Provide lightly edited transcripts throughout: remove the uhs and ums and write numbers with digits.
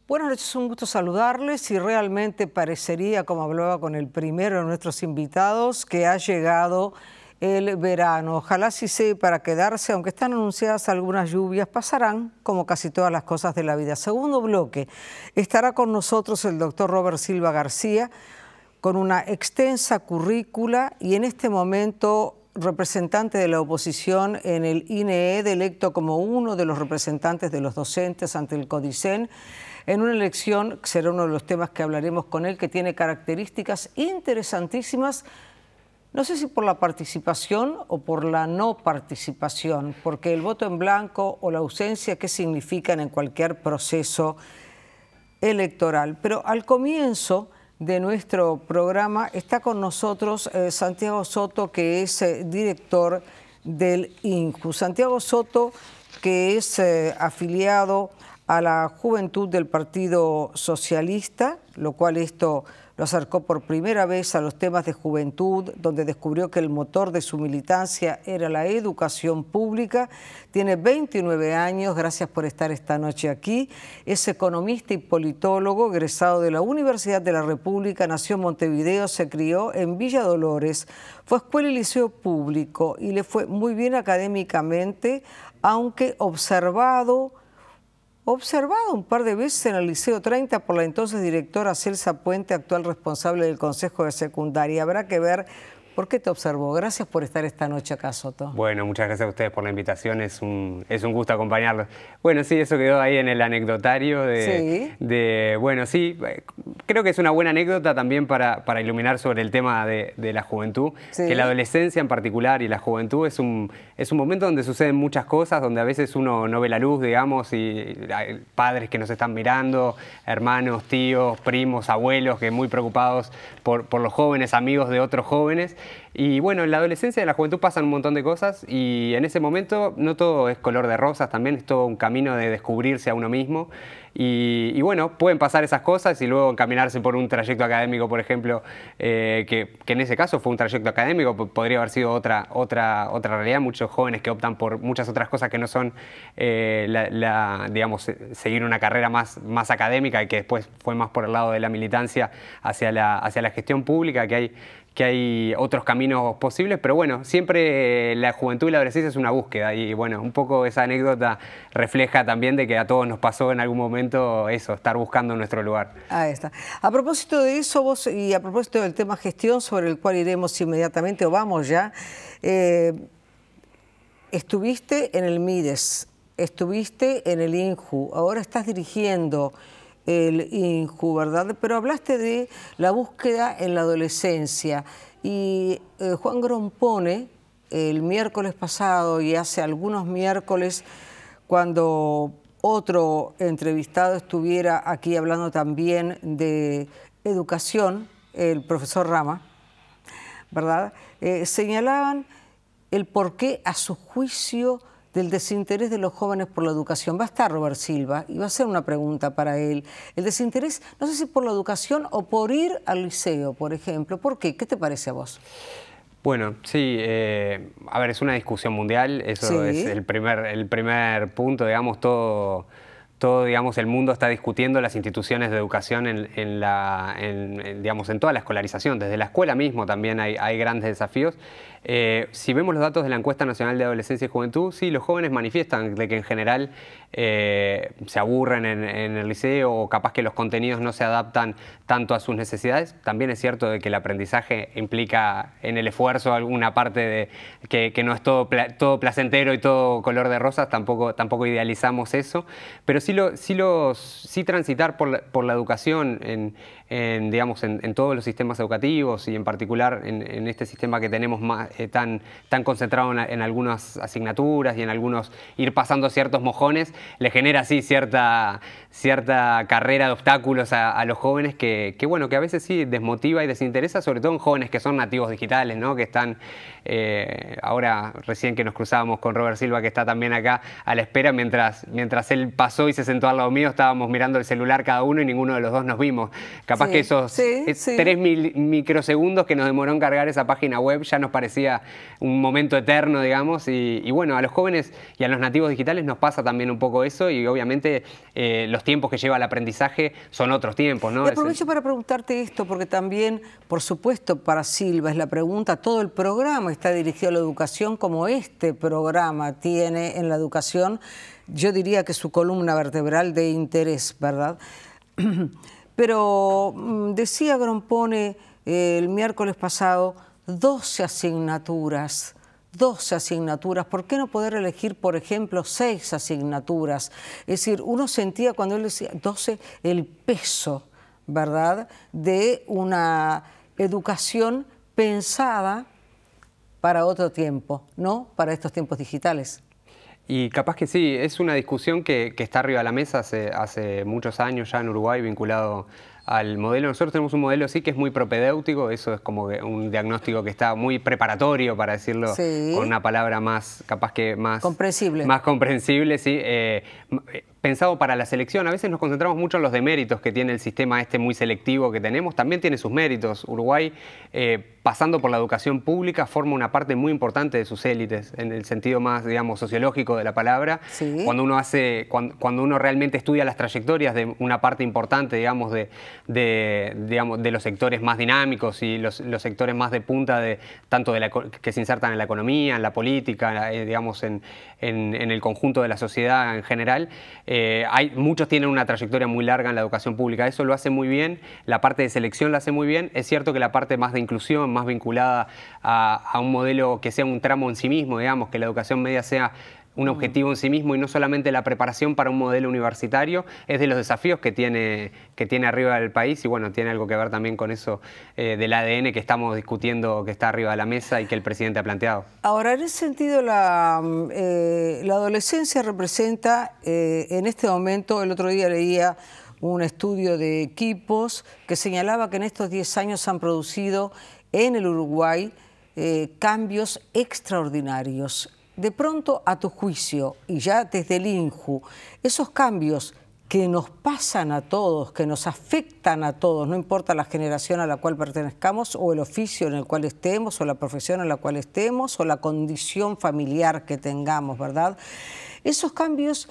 Buenas noches, un gusto saludarles y realmente parecería, como hablaba con el primero de nuestros invitados, que ha llegado el verano. Ojalá sí sea para quedarse, aunque están anunciadas algunas lluvias, pasarán como casi todas las cosas de la vida. Segundo bloque, estará con nosotros el doctor Robert Silva García con una extensa currícula y en este momento representante de la oposición en el INEED, electo como uno de los representantes de los docentes ante el CODICEN, en una elección, que será uno de los temas que hablaremos con él, que tiene características interesantísimas, no sé si por la participación o por la no participación, porque el voto en blanco o la ausencia, ¿qué significan en cualquier proceso electoral? Pero al comienzo de nuestro programa está con nosotros Santiago Soto, que es director del INJU. Santiago Soto, que es afiliado a la Juventud del Partido Socialista, lo cual esto lo acercó por primera vez a los temas de juventud, donde descubrió que el motor de su militancia era la educación pública. Tiene 29 años, gracias por estar esta noche aquí. Es economista y politólogo, egresado de la Universidad de la República, nació en Montevideo, se crió en Villa Dolores, fue escuela y liceo público y le fue muy bien académicamente, aunque observado un par de veces en el Liceo 30 por la entonces directora Celsa Puente, actual responsable del Consejo de Secundaria. Habrá que ver por qué te observó. Gracias por estar esta noche acá, Soto. Bueno, muchas gracias a ustedes por la invitación. Es un gusto acompañarlos. Bueno, sí, eso quedó ahí en el anecdotario bueno, sí, creo que es una buena anécdota también para iluminar sobre el tema de la juventud, que la adolescencia en particular y la juventud es un momento donde suceden muchas cosas, donde a veces uno no ve la luz, digamos, y hay padres que nos están mirando, hermanos, tíos, primos, abuelos, que muy preocupados por los jóvenes, amigos de otros jóvenes. Y bueno, en la adolescencia y en la juventud pasan un montón de cosas y en ese momento no todo es color de rosas, también es todo un camino de descubrirse a uno mismo y bueno, pueden pasar esas cosas y luego encaminarse por un trayecto académico, por ejemplo, que en ese caso fue un trayecto académico, podría haber sido otra realidad, muchos jóvenes que optan por muchas otras cosas que no son, digamos, seguir una carrera más académica y que después fue más por el lado de la militancia hacia la gestión pública, que hay otros caminos posibles, pero bueno, siempre la juventud y la adolescencia es una búsqueda y bueno, un poco esa anécdota refleja también de que a todos nos pasó en algún momento eso, estar buscando nuestro lugar. Ahí está. A propósito de eso, vos, y a propósito del tema gestión, sobre el cual iremos inmediatamente, o vamos ya, estuviste en el MIDES, estuviste en el INJU, ahora estás dirigiendo el INJU, ¿verdad? Pero hablaste de la búsqueda en la adolescencia y Juan Grompone el miércoles pasado y hace algunos miércoles, cuando otro entrevistado estuviera aquí hablando también de educación, el profesor Rama, ¿verdad? Señalaban el porqué, a su juicio, del desinterés de los jóvenes por la educación. Va a estar Robert Silva y va a ser una pregunta para él. El desinterés, no sé si por la educación o por ir al liceo, por ejemplo. ¿Por qué? ¿Qué te parece a vos? Bueno, sí, a ver, es una discusión mundial, eso es el primer punto, digamos, todo, digamos, el mundo está discutiendo las instituciones de educación digamos, en toda la escolarización, desde la escuela mismo también hay grandes desafíos. Si vemos los datos de la Encuesta Nacional de Adolescencia y Juventud, sí, los jóvenes manifiestan de que en general se aburren en el liceo o capaz que los contenidos no se adaptan tanto a sus necesidades. También es cierto de que el aprendizaje implica en el esfuerzo alguna parte de que no es todo placentero y todo color de rosas, tampoco idealizamos eso, pero sí sí transitar por la educación digamos, en todos los sistemas educativos y en particular en este sistema que tenemos tan concentrado en algunas asignaturas y en algunos ir pasando ciertos mojones, le genera así cierta carrera de obstáculos a los jóvenes que bueno, que a veces sí desmotiva y desinteresa, sobre todo en jóvenes que son nativos digitales, ¿no? Que están, ahora recién que nos cruzábamos con Robert Silva, que está también acá a la espera, mientras él pasó y se sentó al lado mío, estábamos mirando el celular cada uno y ninguno de los dos nos vimos. Capaz que esos 3 microsegundos que nos demoró en cargar esa página web ya nos parecía un momento eterno, digamos, y bueno, a los jóvenes y a los nativos digitales nos pasa también un poco eso y obviamente los tiempos que lleva el aprendizaje son otros tiempos, ¿no? Y aprovecho para preguntarte esto, porque también, por supuesto, para Silva es la pregunta, todo el programa está dirigido a la educación como este programa tiene en la educación, yo diría que su columna vertebral de interés, ¿verdad? Pero decía Grompone el miércoles pasado, 12 asignaturas. 12 asignaturas, ¿por qué no poder elegir, por ejemplo, 6 asignaturas? Es decir, uno sentía cuando él decía 12 el peso, ¿verdad?, de una educación pensada para otro tiempo, no para estos tiempos digitales. Y capaz que sí, es una discusión que está arriba de la mesa hace muchos años ya en Uruguay vinculado al modelo. Nosotros tenemos un modelo sí que es muy propedéutico, eso es como un diagnóstico que está muy preparatorio, para decirlo con una palabra más, capaz que más comprensible. Más comprensible, sí. Pensado para la selección. A veces nos concentramos mucho en los deméritos que tiene el sistema este muy selectivo que tenemos. También tiene sus méritos. Uruguay, pasando por la educación pública, forma una parte muy importante de sus élites, en el sentido más, digamos, sociológico de la palabra. Sí. Cuando uno realmente estudia las trayectorias de una parte importante, digamos, de los sectores más dinámicos y los sectores más de punta, tanto que se insertan en la economía, en la política, digamos, en el conjunto de la sociedad en general, muchos tienen una trayectoria muy larga en la educación pública. Eso lo hace muy bien, la parte de selección la hace muy bien. Es cierto que la parte más de inclusión, más vinculada a un modelo que sea un tramo en sí mismo, digamos, que la educación media sea un objetivo en sí mismo y no solamente la preparación para un modelo universitario, es de los desafíos que tiene arriba del país y bueno, tiene algo que ver también con eso del ADN que estamos discutiendo, que está arriba de la mesa y que el presidente ha planteado. Ahora, en ese sentido, la adolescencia representa en este momento, el otro día leía un estudio de Equipos que señalaba que en estos 10 años se han producido en el Uruguay cambios extraordinarios. De pronto, a tu juicio, y ya desde el INJU, esos cambios que nos pasan a todos, que nos afectan a todos, no importa la generación a la cual pertenezcamos, o el oficio en el cual estemos, o la profesión en la cual estemos, o la condición familiar que tengamos, ¿verdad? Esos cambios,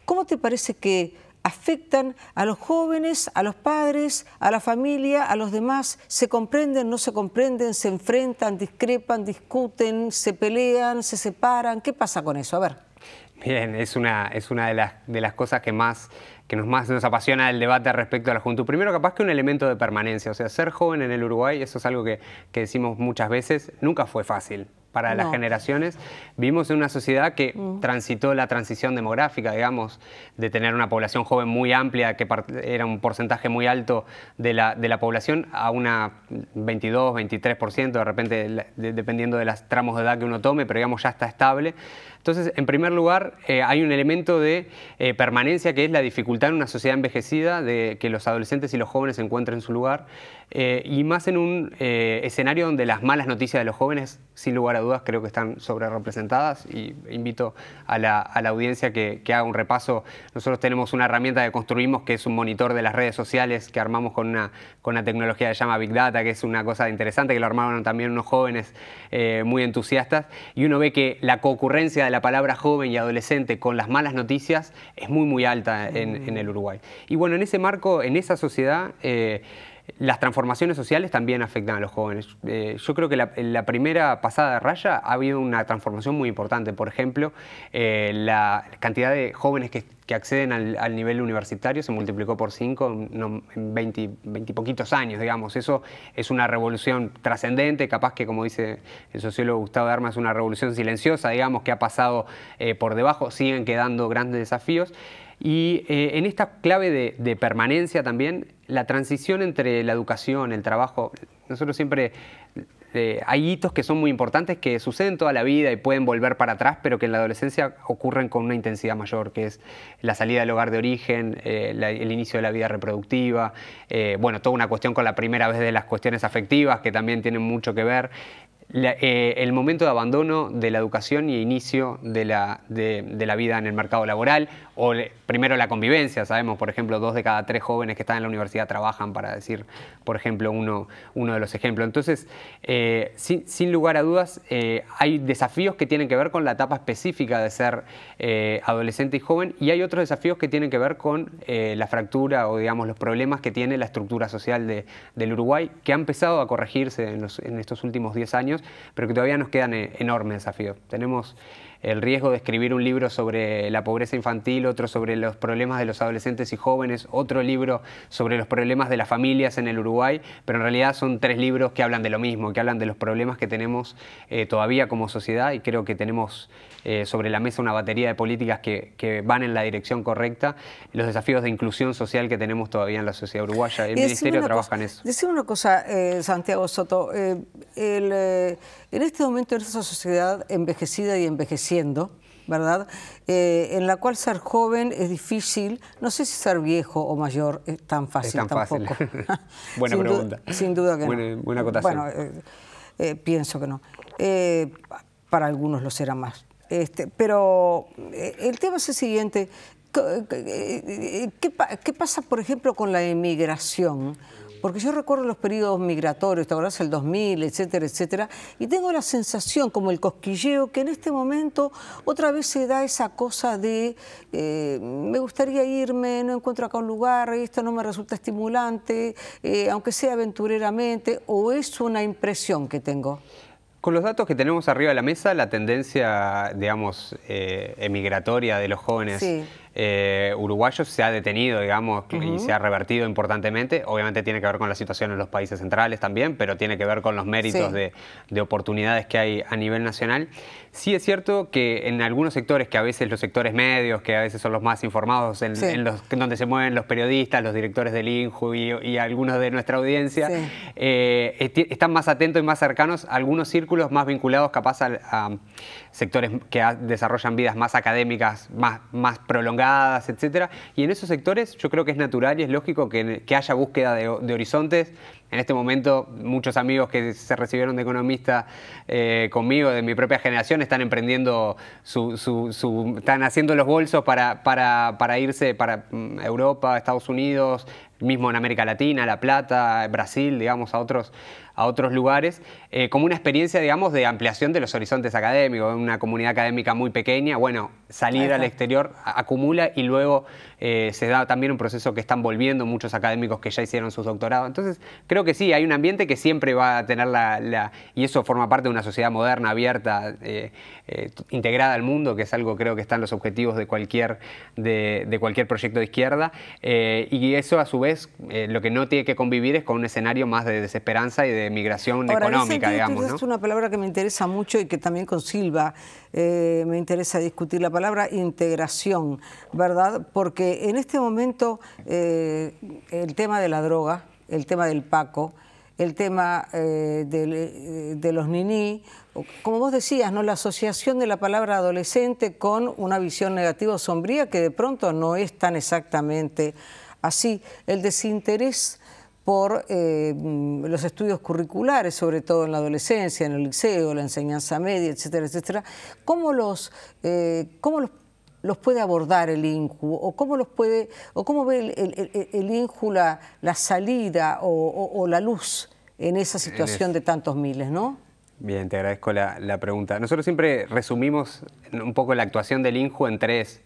¿cómo te parece que afectan a los jóvenes, a los padres, a la familia, a los demás? ¿Se comprenden, no se comprenden, se enfrentan, discrepan, discuten, se pelean, se separan? ¿Qué pasa con eso? A ver. Bien, es una de las cosas que más nos apasiona el debate respecto a la juventud. Primero, capaz que un elemento de permanencia. O sea, ser joven en el Uruguay, eso es algo que decimos muchas veces, nunca fue fácil para las generaciones. Vivimos en una sociedad que transitó la transición demográfica, digamos, de tener una población joven muy amplia, que era un porcentaje muy alto de la población, a una 22, 23%, de repente, dependiendo de los tramos de edad que uno tome, pero digamos ya está estable. Entonces, en primer lugar, hay un elemento de permanencia que es la dificultad en una sociedad envejecida de que los adolescentes y los jóvenes encuentren su lugar, y más en un escenario donde las malas noticias de los jóvenes, sin lugar a dudas, creo que están sobre representadas, y invito a la audiencia que haga un repaso. Nosotros tenemos una herramienta que construimos que es un monitor de las redes sociales que armamos con una tecnología que se llama Big Data, que es una cosa interesante, que lo armaron también unos jóvenes muy entusiastas, y uno ve que la concurrencia de la palabra joven y adolescente con las malas noticias es muy alta en el Uruguay. Y bueno, en ese marco, en esa sociedad, las transformaciones sociales también afectan a los jóvenes. Yo creo que en la primera pasada de raya ha habido una transformación muy importante. Por ejemplo, la cantidad de jóvenes que que acceden al nivel universitario se multiplicó por 5 en 20 y poquitos años, digamos. Eso es una revolución trascendente, capaz que, como dice el sociólogo Gustavo Derma, es una revolución silenciosa, digamos, que ha pasado por debajo. Siguen quedando grandes desafíos. Y en esta clave de permanencia también, la transición entre la educación, el trabajo, nosotros siempre... hay hitos que son muy importantes, que suceden toda la vida y pueden volver para atrás, pero que en la adolescencia ocurren con una intensidad mayor, que es la salida del hogar de origen, el inicio de la vida reproductiva, bueno, toda una cuestión con la primera vez de las cuestiones afectivas, que también tienen mucho que ver. El momento de abandono de la educación y inicio de la vida en el mercado laboral, o primero la convivencia. Sabemos, por ejemplo, 2 de cada 3 jóvenes que están en la universidad trabajan, para decir, por ejemplo, uno de los ejemplos. Entonces, sin lugar a dudas, hay desafíos que tienen que ver con la etapa específica de ser adolescente y joven, y hay otros desafíos que tienen que ver con la fractura o, digamos, los problemas que tiene la estructura social del Uruguay, que ha empezado a corregirse en estos últimos 10 años, pero que todavía nos quedan enormes desafíos. Tenemos el riesgo de escribir un libro sobre la pobreza infantil, otro sobre los problemas de los adolescentes y jóvenes, otro libro sobre los problemas de las familias en el Uruguay, pero en realidad son 3 libros que hablan de lo mismo, que hablan de los problemas que tenemos todavía como sociedad, y creo que tenemos sobre la mesa una batería de políticas que van en la dirección correcta, los desafíos de inclusión social que tenemos todavía en la sociedad uruguaya. El Ministerio trabaja en eso. Decime una cosa, Santiago Soto, en este momento, en esta sociedad envejecida y envejeciendo, ¿verdad? En la cual ser joven es difícil, no sé si ser viejo o mayor es tan fácil tampoco. Buena pregunta. Sin duda que no. Buena acotación. Bueno, pienso que no. Para algunos lo será más. Pero el tema es el siguiente. ¿Qué pasa, por ejemplo, con la emigración? Porque yo recuerdo los periodos migratorios, ¿te acordás? El 2000, etcétera, etcétera, y tengo la sensación, como el cosquilleo, que en este momento otra vez se da esa cosa de me gustaría irme, no encuentro acá un lugar, esto no me resulta estimulante, aunque sea aventureramente, o es una impresión que tengo. Con los datos que tenemos arriba de la mesa, la tendencia, digamos, emigratoria de los jóvenes uruguayos se ha detenido, digamos, y se ha revertido importantemente. Obviamente tiene que ver con la situación en los países centrales también, pero tiene que ver con los méritos de oportunidades que hay a nivel nacional. Sí es cierto que en algunos sectores, que a veces los sectores medios, que a veces son los más informados, donde se mueven los periodistas, los directores del INJU y algunos de nuestra audiencia, están más atentos y más cercanos a algunos círculos más vinculados capaz a sectores que desarrollan vidas más académicas, más prolongadas, etcétera. Y en esos sectores yo creo que es natural y es lógico que haya búsqueda de horizontes. En este momento, muchos amigos que se recibieron de economista conmigo, de mi propia generación, están emprendiendo están haciendo los bolsos para irse para Europa, Estados Unidos, mismo en América Latina, La Plata, Brasil, digamos, a otros lugares, como una experiencia, digamos, de ampliación de los horizontes académicos. Una comunidad académica muy pequeña, bueno, salir al exterior acumula, y luego se da también un proceso que están volviendo muchos académicos que ya hicieron sus doctorados. Entonces, creo que sí, hay un ambiente que siempre va a tener y eso forma parte de una sociedad moderna, abierta, integrada al mundo, que es algo, creo que está en los objetivos de cualquier proyecto de izquierda, y eso a su vez lo que no tiene que convivir es con un escenario más de desesperanza y de migración económica, digamos, ¿no? Es una palabra que me interesa mucho y que también con Silva me interesa discutir, la palabra integración, ¿verdad? Porque en este momento el tema de la droga, el tema del Paco, el tema de los niní, como vos decías, ¿no? La asociación de la palabra adolescente con una visión negativa o sombría que de pronto no es tan exactamente así. El desinterés por los estudios curriculares, sobre todo en la adolescencia, en el liceo, la enseñanza media, etcétera, etcétera. ¿Cómo los puede abordar el INJU? ¿O cómo ve el INJU la salida o la luz en esa situación de tantos miles, ¿no? Bien, te agradezco la pregunta. Nosotros siempre resumimos un poco la actuación del INJU en tres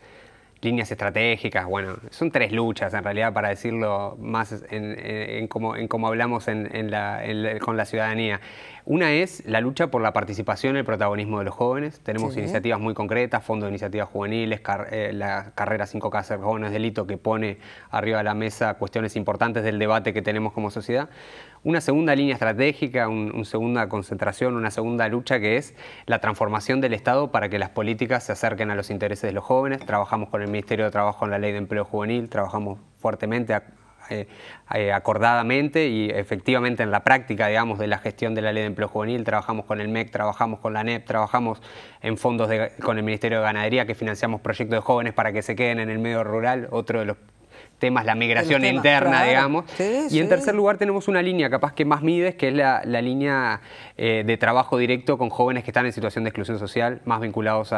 líneas estratégicas, bueno, son 3 luchas en realidad, para decirlo más en cómo hablamos con la ciudadanía. Una es la lucha por la participación y el protagonismo de los jóvenes. Tenemos iniciativas muy concretas, Fondo de Iniciativas Juveniles, la carrera 5K Ser Joven no es delito, que pone arriba de la mesa cuestiones importantes del debate que tenemos como sociedad. Una segunda línea estratégica, una segunda concentración, una segunda lucha, que es la transformación del Estado para que las políticas se acerquen a los intereses de los jóvenes. Trabajamos con el Ministerio de Trabajo en la Ley de Empleo Juvenil, trabajamos fuertemente, acordadamente y efectivamente en la práctica, digamos, de la gestión de la Ley de Empleo Juvenil. Trabajamos con el MEC, trabajamos con la ANEP, trabajamos en fondos con el Ministerio de Ganadería, que financiamos proyectos de jóvenes para que se queden en el medio rural, otro de los temas, la migración interna, claro, digamos. Sí, y en tercer lugar tenemos una línea capaz que más mides, que es la línea de trabajo directo con jóvenes que están en situación de exclusión social, más vinculados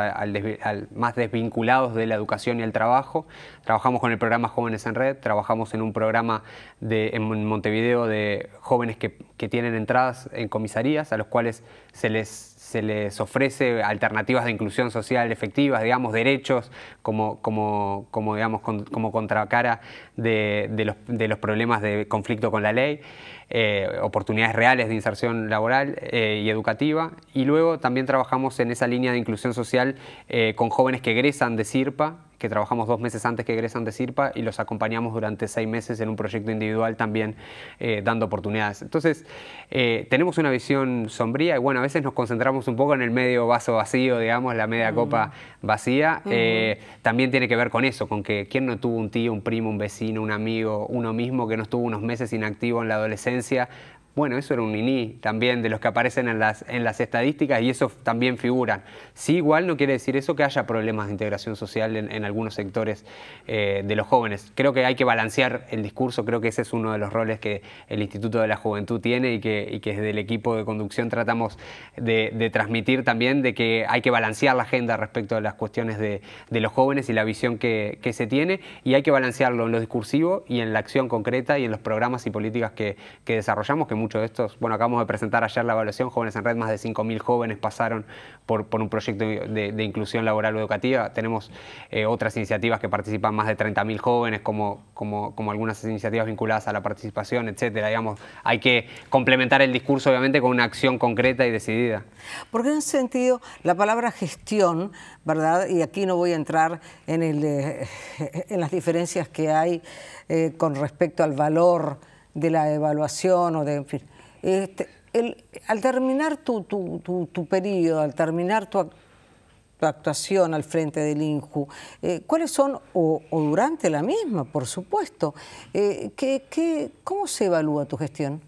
más desvinculados de la educación y el trabajo. Trabajamos con el programa Jóvenes en Red, trabajamos en un programa en Montevideo de jóvenes que tienen entradas en comisarías, a los cuales se les ofrece alternativas de inclusión social efectivas, digamos, derechos como contracara de los problemas de conflicto con la ley, oportunidades reales de inserción laboral y educativa. Y luego también trabajamos en esa línea de inclusión social con jóvenes que egresan de CIRPA, que trabajamos 2 meses antes que egresan de CIRPA, y los acompañamos durante 6 meses en un proyecto individual también dando oportunidades. Entonces, tenemos una visión sombría y bueno, a veces nos concentramos un poco en el medio vaso vacío, digamos, la media copa vacía. También tiene que ver con eso, con que quién no tuvo un tío, un primo, un vecino, un amigo, uno mismo que no estuvo unos meses inactivo en la adolescencia. Bueno, eso era un niní también de los que aparecen en las estadísticas, y eso también figuran. Sí, igual no quiere decir eso que haya problemas de integración social en algunos sectores de los jóvenes. Creo que hay que balancear el discurso, creo que ese es uno de los roles que el Instituto de la Juventud tiene y que desde el equipo de conducción tratamos de transmitir también, de que hay que balancear la agenda respecto a las cuestiones de los jóvenes y la visión que se tiene, y hay que balancearlo en lo discursivo y en la acción concreta y en los programas y políticas que desarrollamos, que muchos de estos, bueno, acabamos de presentar ayer la evaluación, Jóvenes en Red, más de 5.000 jóvenes pasaron por un proyecto de inclusión laboral o educativa. Tenemos otras iniciativas que participan más de 30.000 jóvenes, como algunas iniciativas vinculadas a la participación, etcétera. Digamos, hay que complementar el discurso, obviamente, con una acción concreta y decidida. Porque en ese sentido, la palabra gestión, ¿verdad? Y aquí no voy a entrar en las diferencias que hay con respecto al valor de la evaluación o de, en fin. Al terminar tu periodo, al terminar tu actuación al frente del INJU, ¿cuáles son, o durante la misma, por supuesto, cómo se evalúa tu gestión?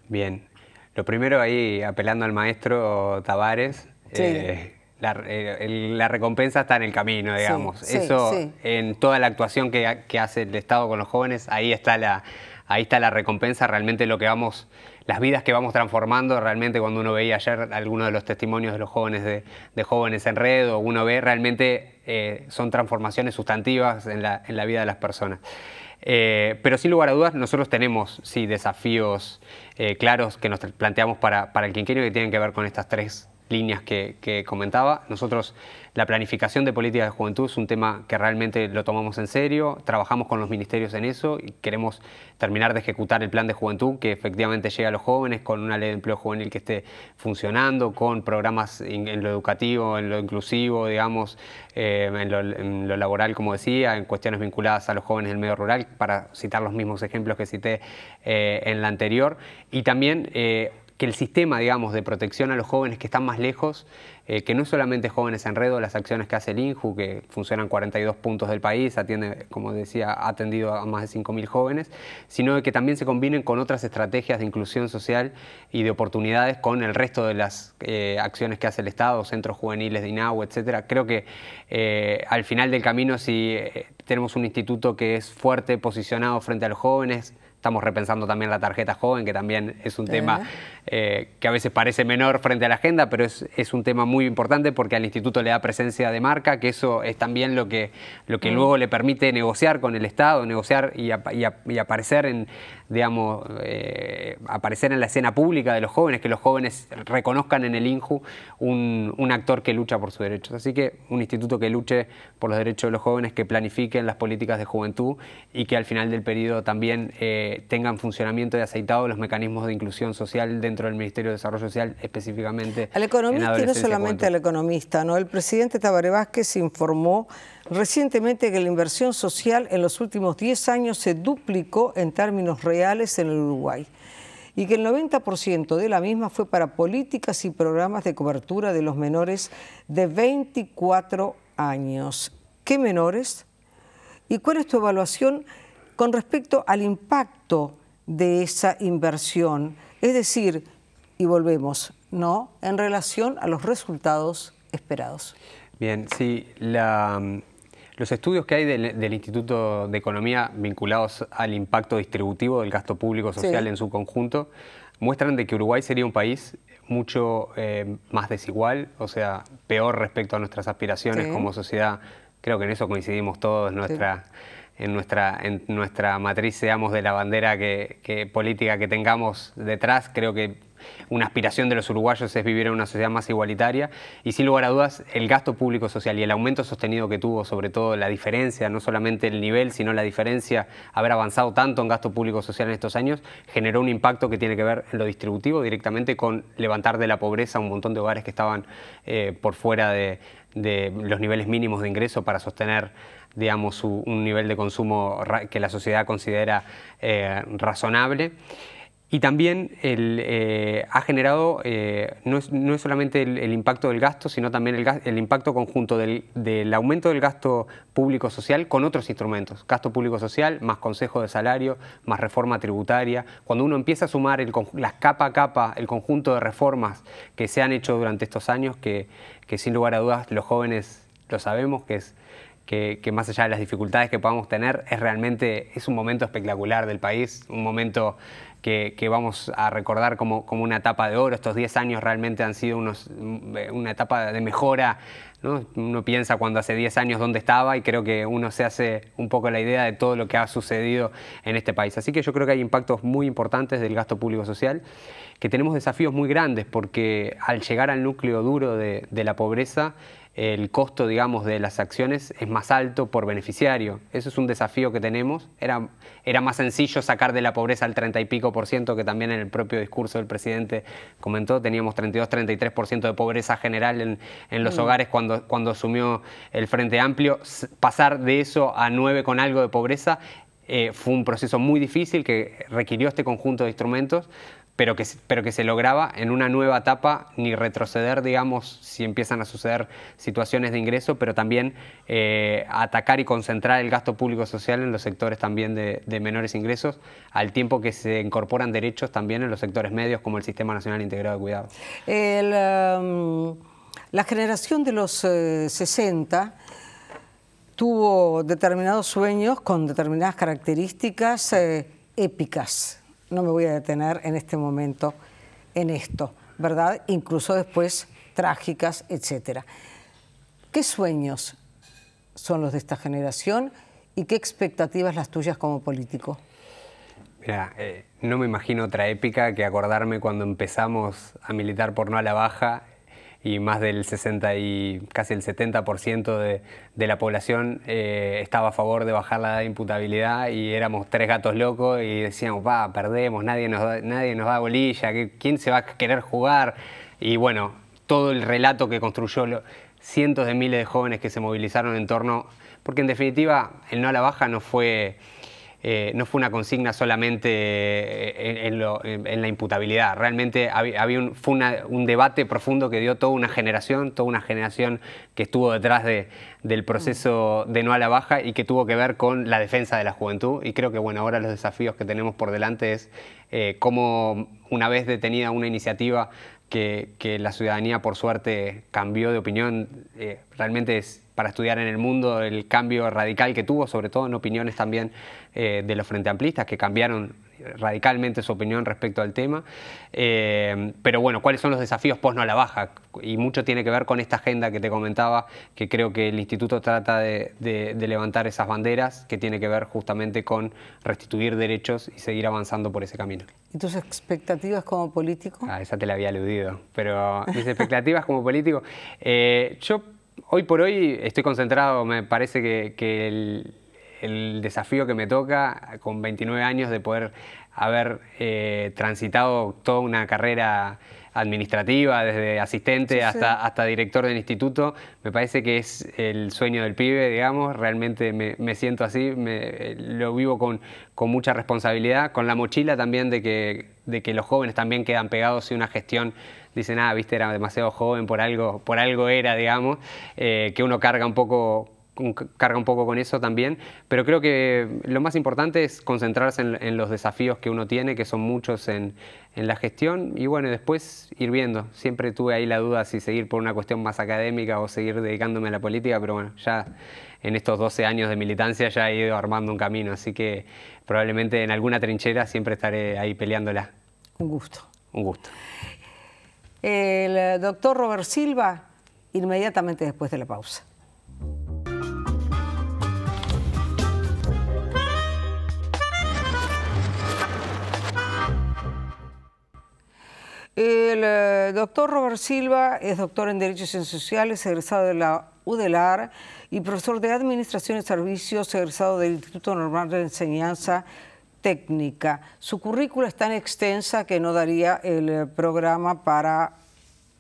Bien, lo primero ahí, apelando al maestro Tavares, sí. La recompensa está en el camino, digamos. Sí, eso, sí. En toda la actuación que hace el Estado con los jóvenes, ahí está la recompensa, realmente las vidas que vamos transformando. Realmente cuando uno veía ayer algunos de los testimonios de los jóvenes de Jóvenes en Red, o uno ve, realmente son transformaciones sustantivas en la vida de las personas. Pero sin lugar a dudas nosotros tenemos desafíos claros que nos planteamos para el quinquenio, que tienen que ver con estas 3 líneas que comentaba. Nosotros, la planificación de políticas de juventud es un tema que realmente lo tomamos en serio, trabajamos con los ministerios en eso y queremos terminar de ejecutar el plan de juventud que efectivamente llegue a los jóvenes, con una ley de empleo juvenil que esté funcionando, con programas en lo educativo, en lo inclusivo, digamos, en lo laboral, como decía, en cuestiones vinculadas a los jóvenes del medio rural, para citar los mismos ejemplos que cité en la anterior, y también que el sistema, digamos, de protección a los jóvenes que están más lejos, que no es solamente Jóvenes en Red, las acciones que hace el INJU, que funcionan en 42 puntos del país, atiende, como decía, ha atendido a más de 5.000 jóvenes, sino que también se combinen con otras estrategias de inclusión social y de oportunidades con el resto de las acciones que hace el Estado, centros juveniles de INAU, etcétera. Creo que al final del camino, si tenemos un instituto que es fuerte, posicionado frente a los jóvenes, Estamos repensando también la tarjeta joven, que también es un tema que a veces parece menor frente a la agenda, pero es un tema muy importante porque al instituto le da presencia de marca, que eso es también lo que luego le permite negociar con el Estado, negociar y aparecer en, digamos, aparecer en la escena pública de los jóvenes, que los jóvenes reconozcan en el INJU un actor que lucha por sus derechos. Así que un instituto que luche por los derechos de los jóvenes, que planifiquen las políticas de juventud y que al final del periodo también tengan funcionamiento y aceitado los mecanismos de inclusión social dentro del Ministerio de Desarrollo Social, específicamente al economista y no solamente al economista, ¿no? El presidente Tabaré Vázquez informó recientemente que la inversión social en los últimos 10 años se duplicó en términos reales en el Uruguay y que el 90% de la misma fue para políticas y programas de cobertura de los menores de 24 años. ¿Qué menores? ¿Y cuál es tu evaluación con respecto al impacto de esa inversión? Es decir, y volvemos, ¿no?, en relación a los resultados esperados. Bien, sí, los estudios que hay del Instituto de Economía vinculados al impacto distributivo del gasto público social en su conjunto muestran de que Uruguay sería un país mucho más desigual, o sea, peor respecto a nuestras aspiraciones como sociedad. Creo que en eso coincidimos todos, en nuestra matriz, digamos, de la bandera política que tengamos detrás. Creo que una aspiración de los uruguayos es vivir en una sociedad más igualitaria y sin lugar a dudas el gasto público social y el aumento sostenido que tuvo, sobre todo la diferencia, no solamente el nivel, sino la diferencia, haber avanzado tanto en gasto público social en estos años, generó un impacto que tiene que ver en lo distributivo directamente con levantar de la pobreza a un montón de hogares que estaban por fuera de los niveles mínimos de ingreso para sostener, digamos, un nivel de consumo que la sociedad considera razonable. Y también ha generado, no es solamente el impacto del gasto, sino también el impacto conjunto del aumento del gasto público social con otros instrumentos. Gasto público social, más consejo de salario, más reforma tributaria. Cuando uno empieza a sumar las capa a capa, el conjunto de reformas que se han hecho durante estos años, que sin lugar a dudas los jóvenes lo sabemos, que más allá de las dificultades que podamos tener, es un momento espectacular del país, un momento que vamos a recordar como una etapa de oro. Estos 10 años realmente han sido una etapa de mejora, ¿no? Uno piensa cuando hace 10 años dónde estaba y creo que uno se hace un poco la idea de todo lo que ha sucedido en este país. Así que yo creo que hay impactos muy importantes del gasto público social, que tenemos desafíos muy grandes porque al llegar al núcleo duro de la pobreza, el costo, digamos, de las acciones es más alto por beneficiario. Eso es un desafío que tenemos. Era más sencillo sacar de la pobreza el 30 y pico por ciento, que también en el propio discurso del presidente comentó. Teníamos 32-33% de pobreza general en los hogares cuando asumió el Frente Amplio. Pasar de eso a 9 con algo de pobreza fue un proceso muy difícil que requirió este conjunto de instrumentos, pero que se lograba en una nueva etapa, ni retroceder, digamos, si empiezan a suceder situaciones de ingreso, pero también atacar y concentrar el gasto público social en los sectores también de menores ingresos, al tiempo que se incorporan derechos también en los sectores medios, como el Sistema Nacional Integrado de Cuidado. La generación de los 60 tuvo determinados sueños con determinadas características épicas. No me voy a detener en este momento en esto, ¿verdad? Incluso después trágicas, etcétera. ¿Qué sueños son los de esta generación y qué expectativas las tuyas como político? Mira, no me imagino otra épica que acordarme cuando empezamos a militar por no a la baja y más del 60 y casi el 70% de la población estaba a favor de bajar la edad de imputabilidad y éramos 3 gatos locos y decíamos, perdemos, nadie nos da bolilla, ¿quién se va a querer jugar? Y bueno, todo el relato que construyó cientos de miles de jóvenes que se movilizaron en torno, porque en definitiva el no a la baja no fue una consigna solamente en la imputabilidad. Realmente fue un debate profundo que dio toda una generación que estuvo detrás del proceso de no a la baja y que tuvo que ver con la defensa de la juventud. Y creo que bueno, ahora los desafíos que tenemos por delante es cómo, una vez detenida una iniciativa que la ciudadanía por suerte cambió de opinión, realmente para estudiar en el mundo el cambio radical que tuvo, sobre todo en opiniones también de los Frente Amplistas, que cambiaron radicalmente su opinión respecto al tema. Pero bueno, ¿cuáles son los desafíos post no a la baja? Y mucho tiene que ver con esta agenda que te comentaba, que creo que el Instituto trata de levantar esas banderas, que tiene que ver justamente con restituir derechos y seguir avanzando por ese camino. ¿Y tus expectativas como político? Esa te la había aludido, pero mis expectativas como político, yo hoy por hoy estoy concentrado, me parece que el desafío que me toca con 29 años de poder haber transitado toda una carrera administrativa, desde asistente hasta director del instituto, me parece que es el sueño del pibe, digamos. Realmente me siento así, lo vivo con mucha responsabilidad, con la mochila también de que los jóvenes también quedan pegados si una gestión dicen, viste, era demasiado joven, por algo era, digamos, que uno carga un poco con eso también, pero creo que lo más importante es concentrarse en los desafíos que uno tiene, que son muchos en la gestión, y bueno, después ir viendo. Siempre tuve ahí la duda si seguir por una cuestión más académica o seguir dedicándome a la política, pero bueno, ya en estos 12 años de militancia ya he ido armando un camino, así que probablemente en alguna trinchera siempre estaré ahí peleándola. Un gusto. Un gusto. El doctor Robert Silva, inmediatamente después de la pausa. El doctor Robert Silva es doctor en Derecho y Ciencias Sociales, egresado de la UDELAR y profesor de Administración y Servicios, egresado del Instituto Normal de Enseñanza Técnica. Su currícula es tan extensa que no daría el programa para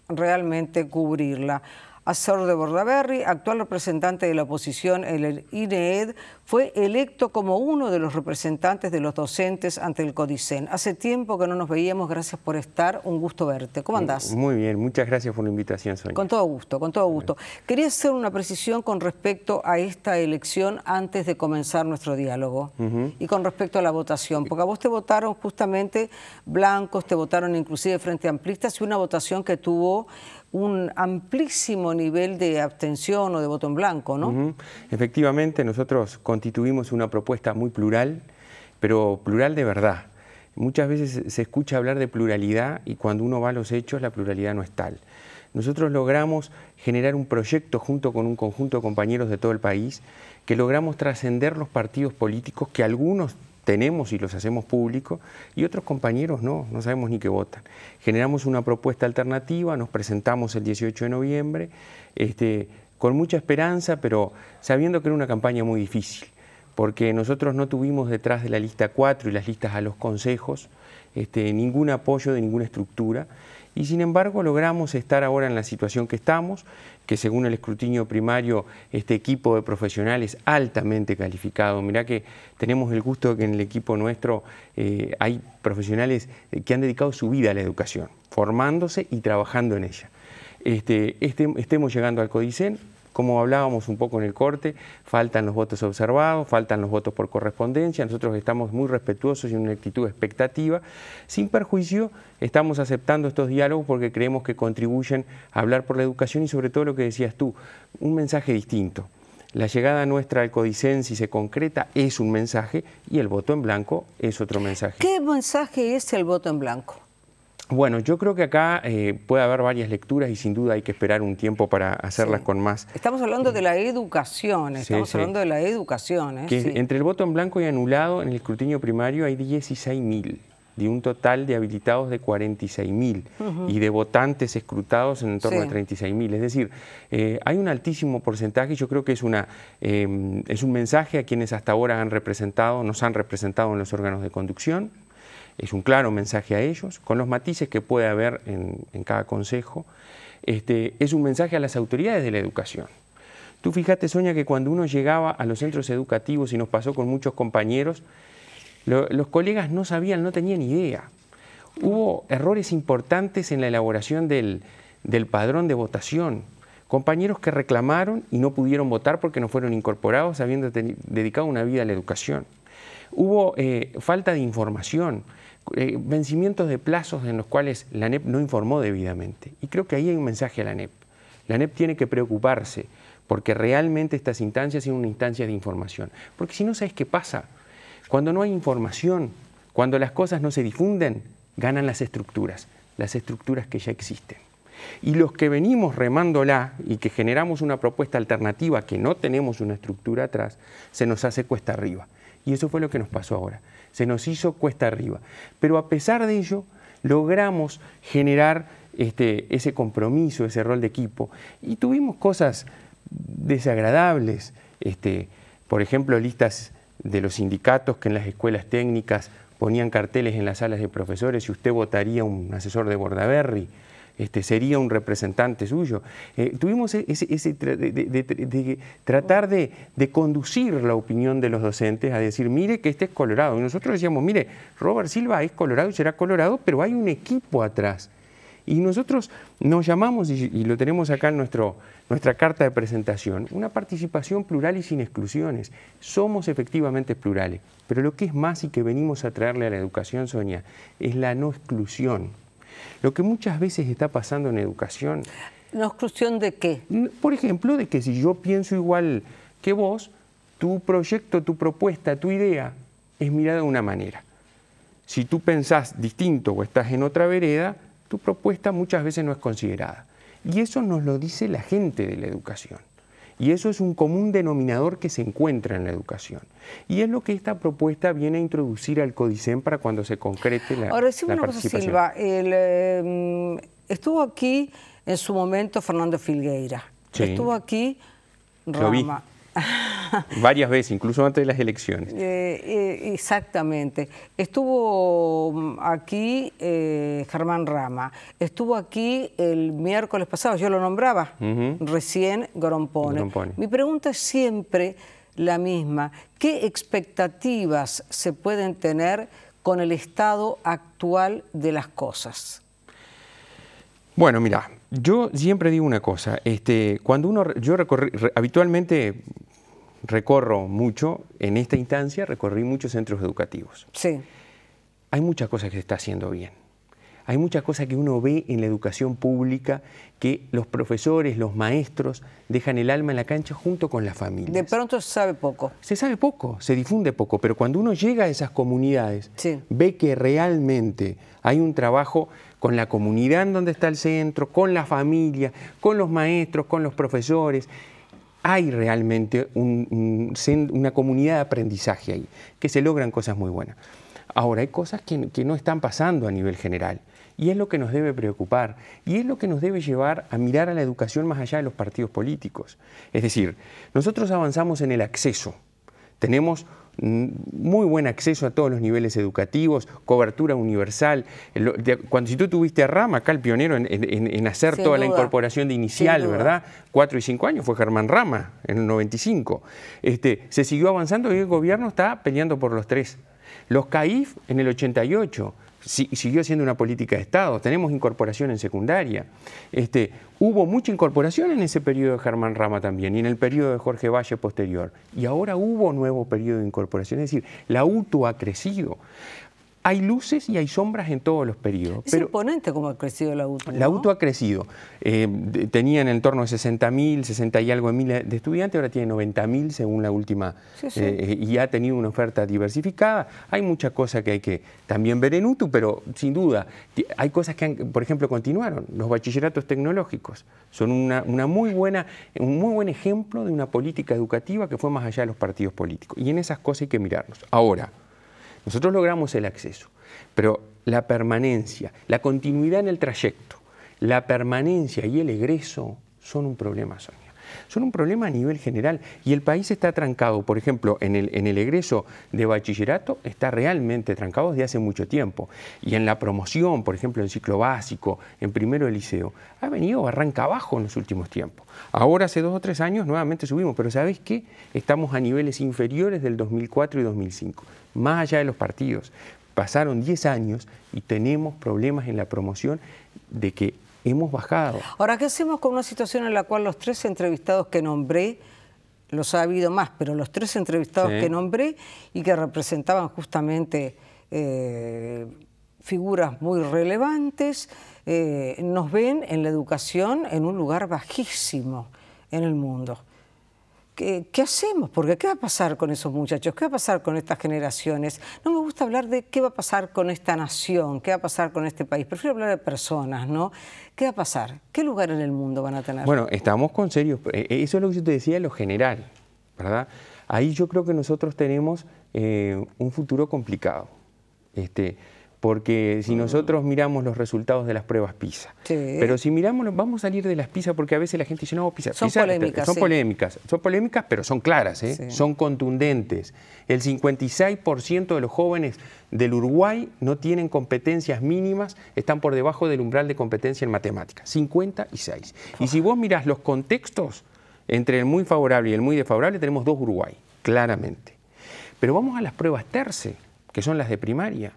realmente cubrirla. Asesor de Bordaberry, actual representante de la oposición en el INEED, fue electo como uno de los representantes de los docentes ante el CODICEN. Hace tiempo que no nos veíamos, gracias por estar, un gusto verte. ¿Cómo andás? Muy bien, muchas gracias por la invitación, Sonia. Con todo gusto, con todo gusto. Quería hacer una precisión con respecto a esta elección antes de comenzar nuestro diálogo y con respecto a la votación, porque a vos te votaron justamente blancos, te votaron inclusive Frente Amplistas y una votación que tuvo un amplísimo nivel de abstención o de voto en blanco, ¿no? Efectivamente, nosotros constituimos una propuesta muy plural, pero plural de verdad. Muchas veces se escucha hablar de pluralidad y cuando uno va a los hechos la pluralidad no es tal. Nosotros logramos generar un proyecto junto con un conjunto de compañeros de todo el país que logramos trascender los partidos políticos que algunos tenemos y los hacemos públicos y otros compañeros no sabemos ni qué votan. Generamos una propuesta alternativa, nos presentamos el 18 de noviembre, con mucha esperanza, pero sabiendo que era una campaña muy difícil, porque nosotros no tuvimos detrás de la lista 4 y las listas a los consejos ningún apoyo de ninguna estructura, y sin embargo logramos estar ahora en la situación que estamos, que según el escrutinio primario este equipo de profesionales altamente calificado, mirá que tenemos el gusto de que en el equipo nuestro hay profesionales que han dedicado su vida a la educación, formándose y trabajando en ella. Estemos llegando al CODICEN. Como hablábamos un poco en el corte, faltan los votos observados, faltan los votos por correspondencia, nosotros estamos muy respetuosos y en una actitud expectativa. Sin perjuicio, estamos aceptando estos diálogos porque creemos que contribuyen a hablar por la educación y sobre todo lo que decías tú, un mensaje distinto. La llegada nuestra al CODICEN, si se concreta, es un mensaje y el voto en blanco es otro mensaje. ¿Qué mensaje es el voto en blanco? Bueno, yo creo que acá puede haber varias lecturas y sin duda hay que esperar un tiempo para hacerlas con más... Estamos hablando de la educación, hablando de la educación. Entre el voto en blanco y anulado en el escrutinio primario hay 16.000, de un total de habilitados de 46.000 y de votantes escrutados en torno a 36.000. Es decir, hay un altísimo porcentaje y yo creo que es un mensaje a quienes hasta ahora nos han representado en los órganos de conducción. Es un claro mensaje a ellos, con los matices que puede haber en cada consejo. Es un mensaje a las autoridades de la educación. Tú fíjate, Sonia, que cuando uno llegaba a los centros educativos, y nos pasó con muchos compañeros, los colegas no sabían, no tenían idea. Hubo errores importantes en la elaboración del padrón de votación. Compañeros que reclamaron y no pudieron votar porque no fueron incorporados habiendo dedicado una vida a la educación. Hubo falta de información, vencimientos de plazos en los cuales la ANEP no informó debidamente. Y creo que ahí hay un mensaje a la ANEP. La ANEP tiene que preocuparse porque realmente estas instancias son una instancia de información. Porque si no, ¿sabes qué pasa? Cuando no hay información, cuando las cosas no se difunden, ganan las estructuras que ya existen. Y los que venimos remándola y que generamos una propuesta alternativa que no tenemos una estructura atrás, se nos hace cuesta arriba. Y eso fue lo que nos pasó ahora. Se nos hizo cuesta arriba. Pero a pesar de ello, logramos generar ese compromiso, ese rol de equipo. Y tuvimos cosas desagradables. Por ejemplo, listas de los sindicatos que en las escuelas técnicas ponían carteles en las salas de profesores: si usted votaría un asesor de Bordaberry, sería un representante suyo. Tuvimos tratar de conducir la opinión de los docentes a decir, mire que este es colorado. Y nosotros decíamos, mire, Robert Silva es colorado y será colorado, pero hay un equipo atrás. Y nosotros nos llamamos, y lo tenemos acá en nuestra carta de presentación, una participación plural y sin exclusiones. Somos efectivamente plurales, pero lo que es más y que venimos a traerle a la educación, Sonia, es la no exclusión. Lo que muchas veces está pasando en educación... ¿No exclusión de qué? Por ejemplo, de que si yo pienso igual que vos, tu proyecto, tu propuesta, tu idea es mirada de una manera. Si tú pensás distinto o estás en otra vereda, tu propuesta muchas veces no es considerada. Y eso nos lo dice la gente de la educación. Y eso es un común denominador que se encuentra en la educación. Y es lo que esta propuesta viene a introducir al Codicen para cuando se concrete la participación. Ahora, decime una cosa, Silva. Estuvo aquí en su momento Fernando Filgueira. Sí. Estuvo aquí Rama. Lo vi. Varias veces, incluso antes de las elecciones. Exactamente. Estuvo aquí Germán Rama. Estuvo aquí el miércoles pasado, yo lo nombraba, recién Grompone. Mi pregunta es siempre la misma. ¿Qué expectativas se pueden tener con el estado actual de las cosas? Bueno, mira, yo siempre digo una cosa, yo habitualmente recorro mucho, en esta instancia recorrí muchos centros educativos. Sí. Hay muchas cosas que se está haciendo bien. Hay muchas cosas que uno ve en la educación pública que los profesores, los maestros dejan el alma en la cancha junto con las familias. De pronto se sabe poco. Se sabe poco, se difunde poco, pero cuando uno llega a esas comunidades, sí, ve que realmente hay un trabajo con la comunidad en donde está el centro, con la familia, con los maestros, con los profesores. Hay realmente una comunidad de aprendizaje ahí, que se logran cosas muy buenas. Ahora, hay cosas que no están pasando a nivel general, y es lo que nos debe preocupar, y es lo que nos debe llevar a mirar a la educación más allá de los partidos políticos. Es decir, nosotros avanzamos en el acceso, tenemos muy buen acceso a todos los niveles educativos, cobertura universal. Si tú tuviste a Rama, acá el pionero en hacer toda la incorporación de inicial, ¿verdad? 4 y 5 años fue Germán Rama, en el 95. Se siguió avanzando y el gobierno está peleando por los 3. Los CAIF en el 88, siguió siendo una política de Estado, tenemos incorporación en secundaria. Hubo mucha incorporación en ese periodo de Germán Rama también y en el periodo de Jorge Valle posterior. Y ahora hubo nuevo periodo de incorporación, es decir, la UTU ha crecido. Hay luces y hay sombras en todos los periodos. Es imponente cómo ha crecido la UTU, ¿no? La UTU ha crecido. Tenía en el entorno de 60.000, 60 y algo de estudiantes, ahora tiene 90.000 según la última, y ha tenido una oferta diversificada. Hay muchas cosas que hay que también ver en UTU, pero sin duda hay cosas que, por ejemplo, continuaron. Los bachilleratos tecnológicos son un muy buen ejemplo de una política educativa que fue más allá de los partidos políticos. Y en esas cosas hay que mirarnos. Ahora, nosotros logramos el acceso, pero la permanencia, la continuidad en el trayecto, la permanencia y el egreso son un problema, Sonia. Son un problema a nivel general y el país está trancado, por ejemplo, en el egreso de bachillerato está realmente trancado desde hace mucho tiempo. Y en la promoción, por ejemplo, en ciclo básico, en primero de liceo, ha venido barranca abajo en los últimos tiempos. Ahora hace 2 o 3 años nuevamente subimos, pero ¿sabéis qué? Estamos a niveles inferiores del 2004 y 2005, más allá de los partidos. Pasaron 10 años y tenemos problemas en la promoción de que hemos bajado. Ahora, ¿qué hacemos con una situación en la cual los 3 entrevistados que nombré, los ha habido más, pero los 3 entrevistados que nombré y que representaban justamente figuras muy relevantes, nos ven en la educación en un lugar bajísimo en el mundo? ¿qué hacemos? Porque ¿qué va a pasar con esos muchachos? ¿Qué va a pasar con estas generaciones? No me gusta hablar de qué va a pasar con esta nación, qué va a pasar con este país. Prefiero hablar de personas, ¿no? ¿Qué va a pasar? ¿Qué lugar en el mundo van a tener? Bueno, estamos con serios... Eso es lo que yo te decía de lo general, ¿verdad? Ahí yo creo que nosotros tenemos un futuro complicado. Porque si nosotros miramos los resultados de las pruebas PISA, pero si miramos, vamos a salir de las PISA porque a veces la gente dice, no, PISA, son polémicas, son polémicas, pero son claras, son contundentes. El 56% de los jóvenes del Uruguay no tienen competencias mínimas, están por debajo del umbral de competencia en matemáticas, 56. Y si vos mirás los contextos entre el muy favorable y el muy desfavorable, tenemos dos Uruguay, claramente. Pero vamos a las pruebas TERCE, que son las de primaria.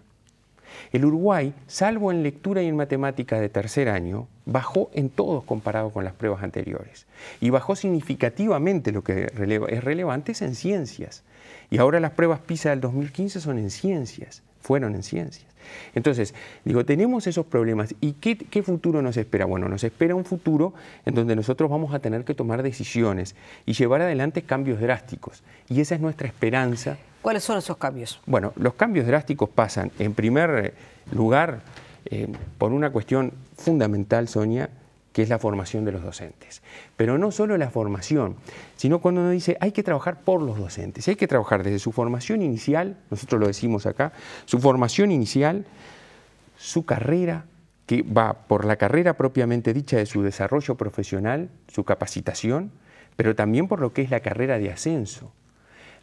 El Uruguay, salvo en lectura y en matemática de tercer año, bajó en todos comparado con las pruebas anteriores. Y bajó significativamente, lo que es relevante, es en ciencias. Y ahora las pruebas PISA del 2015 son en ciencias, fueron en ciencias. Entonces, digo, tenemos esos problemas. ¿Y qué futuro nos espera? Bueno, nos espera un futuro en donde nosotros vamos a tener que tomar decisiones y llevar adelante cambios drásticos. Y esa es nuestra esperanza. ¿Cuáles son esos cambios? Bueno, los cambios drásticos pasan, en primer lugar, por una cuestión fundamental, Sonia, que es la formación de los docentes. Pero no solo la formación, sino cuando uno dice hay que trabajar por los docentes, hay que trabajar desde su formación inicial, nosotros lo decimos acá, su formación inicial, su carrera, que va por la carrera propiamente dicha de su desarrollo profesional, su capacitación, pero también por lo que es la carrera de ascenso.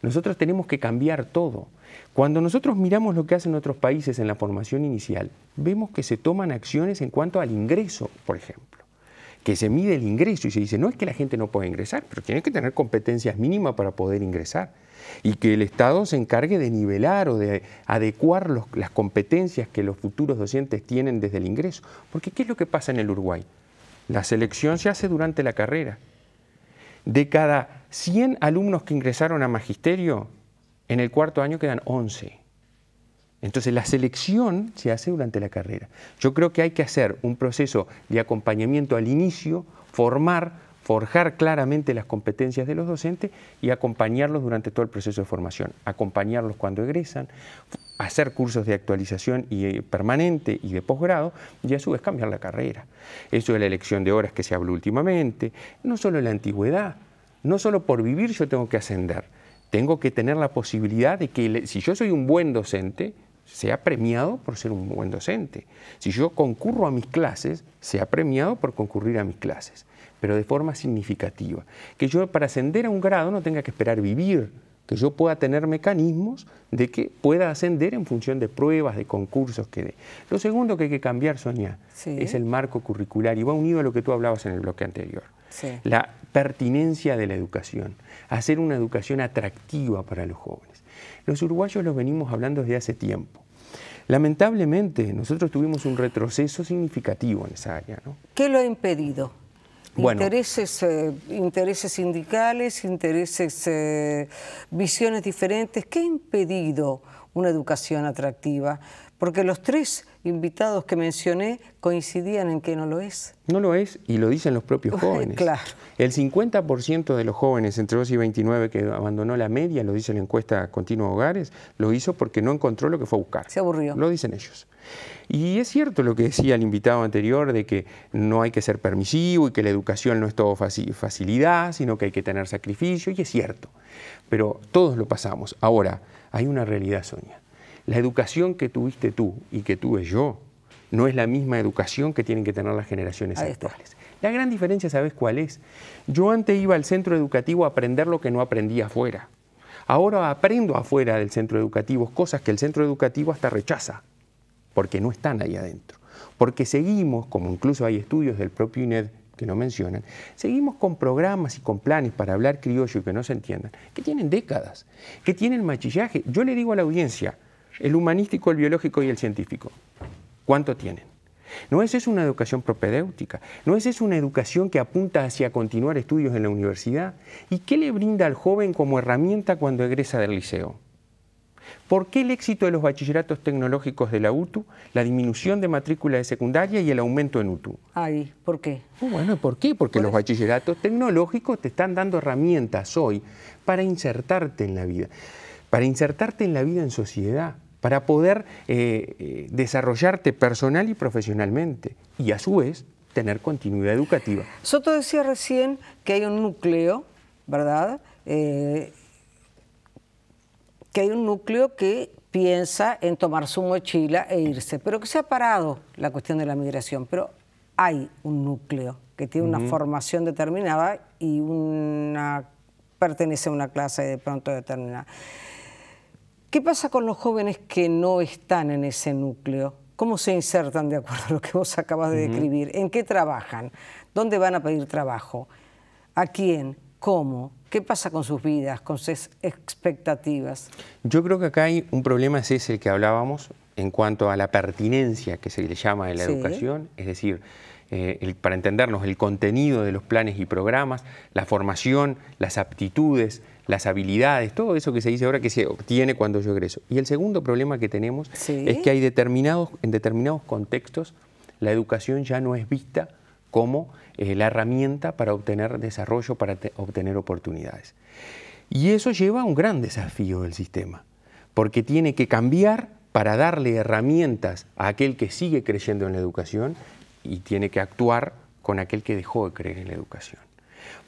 Nosotros tenemos que cambiar todo. Cuando nosotros miramos lo que hacen otros países en la formación inicial, vemos que se toman acciones en cuanto al ingreso, por ejemplo. Que se mide el ingreso y se dice, no es que la gente no pueda ingresar, pero tiene que tener competencias mínimas para poder ingresar. Y que el Estado se encargue de nivelar o de adecuar las competencias que los futuros docentes tienen desde el ingreso. Porque ¿qué es lo que pasa en el Uruguay? La selección se hace durante la carrera. De cada 100 alumnos que ingresaron a magisterio, en el cuarto año quedan 11. Entonces la selección se hace durante la carrera. Yo creo que hay que hacer un proceso de acompañamiento al inicio, forjar claramente las competencias de los docentes y acompañarlos durante todo el proceso de formación. Acompañarlos cuando egresan, hacer cursos de actualización permanente y de posgrado y a su vez cambiar la carrera. Eso de la elección de horas que se habló últimamente, no solo la antigüedad, no solo por vivir yo tengo que ascender, tengo que tener la posibilidad de que si yo soy un buen docente, sea premiado por ser un buen docente. Si yo concurro a mis clases, sea premiado por concurrir a mis clases, pero de forma significativa. Que yo para ascender a un grado no tenga que esperar vivir, que yo pueda tener mecanismos de que pueda ascender en función de pruebas, de concursos que dé. Lo segundo que hay que cambiar, Sonia, es el marco curricular y va unido a lo que tú hablabas en el bloque anterior. La pertinencia de la educación, hacer una educación atractiva para los jóvenes. Los uruguayos los venimos hablando desde hace tiempo. Lamentablemente, nosotros tuvimos un retroceso significativo en esa área, ¿no? ¿Qué lo ha impedido? Bueno, intereses sindicales, visiones diferentes. ¿Qué ha impedido una educación atractiva? Porque los tres invitados que mencioné coincidían en que no lo es. No lo es, y lo dicen los propios jóvenes. Claro. El 50% de los jóvenes entre 2 y 29 que abandonó la media, lo dice la encuesta Continua Hogares, lo hizo porque no encontró lo que fue a buscar. Se aburrió. Lo dicen ellos. Y es cierto lo que decía el invitado anterior de que no hay que ser permisivo y que la educación no es todo facilidad, sino que hay que tener sacrificio, y es cierto. Pero todos lo pasamos. Ahora, hay una realidad, Sonia. La educación que tuviste tú y que tuve yo no es la misma educación que tienen que tener las generaciones actuales. La gran diferencia, ¿sabes cuál es? Yo antes iba al centro educativo a aprender lo que no aprendía afuera. Ahora aprendo afuera del centro educativo cosas que el centro educativo hasta rechaza, porque no están ahí adentro. Porque seguimos, como incluso hay estudios del propio INED que no mencionan, seguimos con programas y con planes para hablar criollo y que no se entiendan, que tienen décadas, que tienen machillaje. Yo le digo a la audiencia, el humanístico, el biológico y el científico, ¿cuánto tienen? No es eso una educación propedéutica, no es eso una educación que apunta hacia continuar estudios en la universidad. ¿Y qué le brinda al joven como herramienta cuando egresa del liceo? ¿Por qué el éxito de los bachilleratos tecnológicos de la UTU, la disminución de matrícula de secundaria y el aumento en UTU? Ay, ¿por qué? Bueno, ¿por qué? Porque los bachilleratos tecnológicos te están dando herramientas hoy para insertarte en la vida, en sociedad, para poder desarrollarte personal y profesionalmente y a su vez tener continuidad educativa. Soto decía recién que hay un núcleo, ¿verdad?, que hay un núcleo que piensa en tomar su mochila e irse, pero que se ha parado la cuestión de la migración. Pero hay un núcleo que tiene una formación determinada y pertenece a una clase de pronto determinada. ¿Qué pasa con los jóvenes que no están en ese núcleo? ¿Cómo se insertan de acuerdo a lo que vos acabas de describir? ¿En qué trabajan? ¿Dónde van a pedir trabajo? ¿A quién? ¿Cómo? ¿Qué pasa con sus vidas, con sus expectativas? Yo creo que acá hay un problema, ese es el que hablábamos, en cuanto a la pertinencia que se le llama en la educación, es decir, para entendernos, el contenido de los planes y programas, la formación, las aptitudes, las habilidades, todo eso que se dice ahora que se obtiene cuando yo egreso. Y el segundo problema que tenemos es que en determinados contextos la educación ya no es vista como la herramienta para obtener desarrollo, para obtener oportunidades. Y eso lleva a un gran desafío del sistema, porque tiene que cambiar para darle herramientas a aquel que sigue creyendo en la educación y tiene que actuar con aquel que dejó de creer en la educación.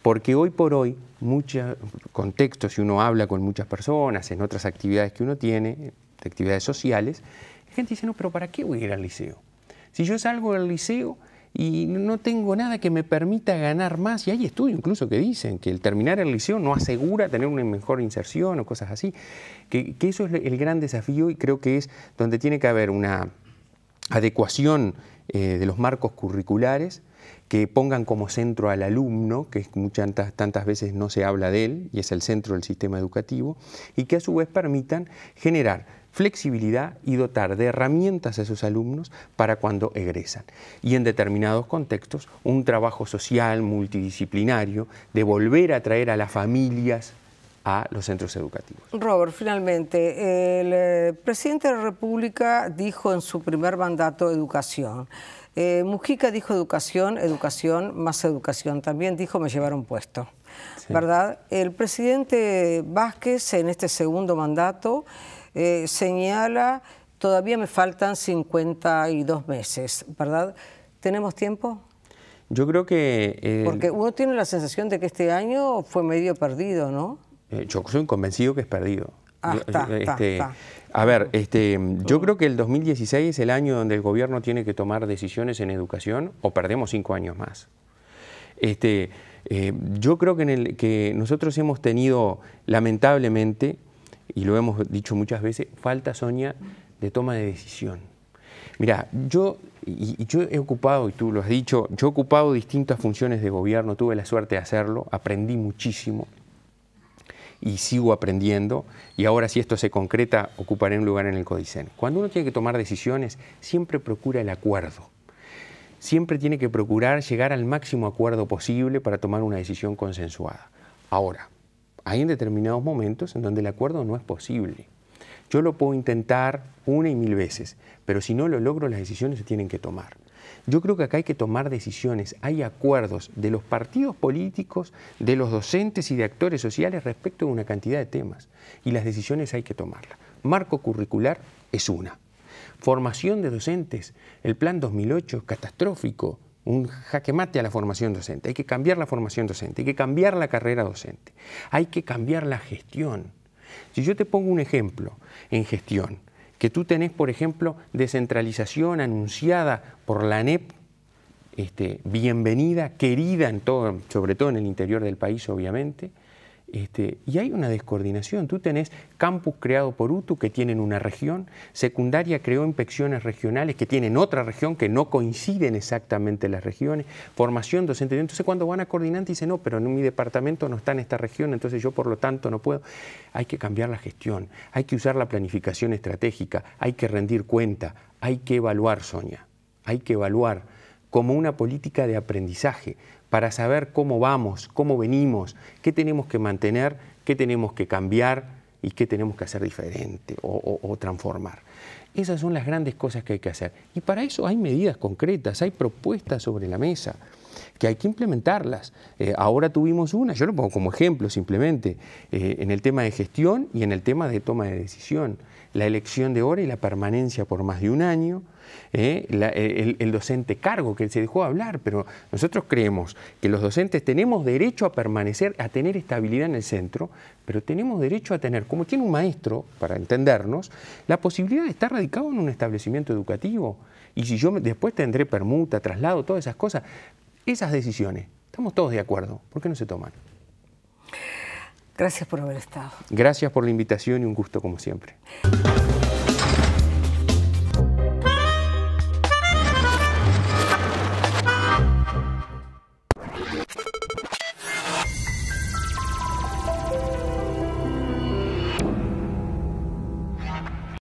Porque hoy por hoy, muchos contextos, si uno habla con muchas personas, en otras actividades que uno tiene, actividades sociales, la gente dice, no, pero ¿para qué voy a ir al liceo? Si yo salgo del liceo y no tengo nada que me permita ganar más, y hay estudios incluso que dicen que el terminar el liceo no asegura tener una mejor inserción o cosas así, que eso es el gran desafío y creo que es donde tiene que haber una adecuación de los marcos curriculares que pongan como centro al alumno, que tantas veces no se habla de él, y es el centro del sistema educativo, y que a su vez permitan generar flexibilidad y dotar de herramientas a esos alumnos para cuando egresan. Y en determinados contextos, un trabajo social multidisciplinario de volver a traer a las familias a los centros educativos. Robert, finalmente, el presidente de la República dijo en su primer mandato educación. Mujica dijo educación, educación, más educación. También dijo me llevaron puesto, ¿verdad? El presidente Vázquez en este segundo mandato señala, todavía me faltan 52 meses, ¿verdad? ¿Tenemos tiempo? Yo creo que... Porque uno tiene la sensación de que este año fue medio perdido, ¿no? Yo soy convencido que es perdido. Está. A ver, yo creo que el 2016 es el año donde el gobierno tiene que tomar decisiones en educación o perdemos 5 años más. Yo creo que nosotros hemos tenido, lamentablemente, y lo hemos dicho muchas veces, falta, Sonia, de toma de decisión. Mira, yo he ocupado, y tú lo has dicho, yo he ocupado distintas funciones de gobierno, tuve la suerte de hacerlo, aprendí muchísimo y sigo aprendiendo, y ahora si esto se concreta, ocuparé un lugar en el CODICEN. Cuando uno tiene que tomar decisiones, siempre procura el acuerdo. Siempre tiene que procurar llegar al máximo acuerdo posible para tomar una decisión consensuada. Ahora, hay en determinados momentos en donde el acuerdo no es posible. Yo lo puedo intentar 1 y 1000 veces, pero si no lo logro, las decisiones se tienen que tomar. Yo creo que acá hay que tomar decisiones, hay acuerdos de los partidos políticos, de los docentes y de actores sociales respecto de una cantidad de temas, y las decisiones hay que tomarlas. Marco curricular es una. Formación de docentes, el plan 2008 es catastrófico, un jaque mate a la formación docente. Hay que cambiar la formación docente, hay que cambiar la carrera docente, hay que cambiar la gestión. Si yo te pongo un ejemplo en gestión, que tú tenés, por ejemplo, descentralización anunciada por la ANEP, bienvenida, querida, sobre todo en el interior del país, obviamente, y hay una descoordinación. Tú tenés campus creado por UTU que tienen una región, secundaria creó inspecciones regionales que tienen otra región que no coinciden exactamente las regiones, formación docente. Entonces cuando van a coordinante dicen, no, pero en mi departamento no está en esta región, entonces yo por lo tanto no puedo. Hay que cambiar la gestión, hay que usar la planificación estratégica, hay que rendir cuenta, hay que evaluar, Sonia, hay que evaluar como una política de aprendizaje, para saber cómo vamos, cómo venimos, qué tenemos que mantener, qué tenemos que cambiar y qué tenemos que hacer diferente o transformar. Esas son las grandes cosas que hay que hacer. Y para eso hay medidas concretas, hay propuestas sobre la mesa, que hay que implementarlas. Ahora tuvimos una, yo lo pongo como ejemplo simplemente, en el tema de gestión y en el tema de toma de decisión. La elección de hora y la permanencia por más de un año, el docente cargo, que se dejó de hablar, pero nosotros creemos que los docentes tenemos derecho a permanecer, a tener estabilidad en el centro, pero tenemos derecho a tener, como tiene un maestro, para entendernos, la posibilidad de estar radicado en un establecimiento educativo. Y si yo después tendré permuta, traslado, todas esas cosas, esas decisiones, estamos todos de acuerdo, ¿por qué no se toman? Gracias por haber estado. Gracias por la invitación y un gusto como siempre.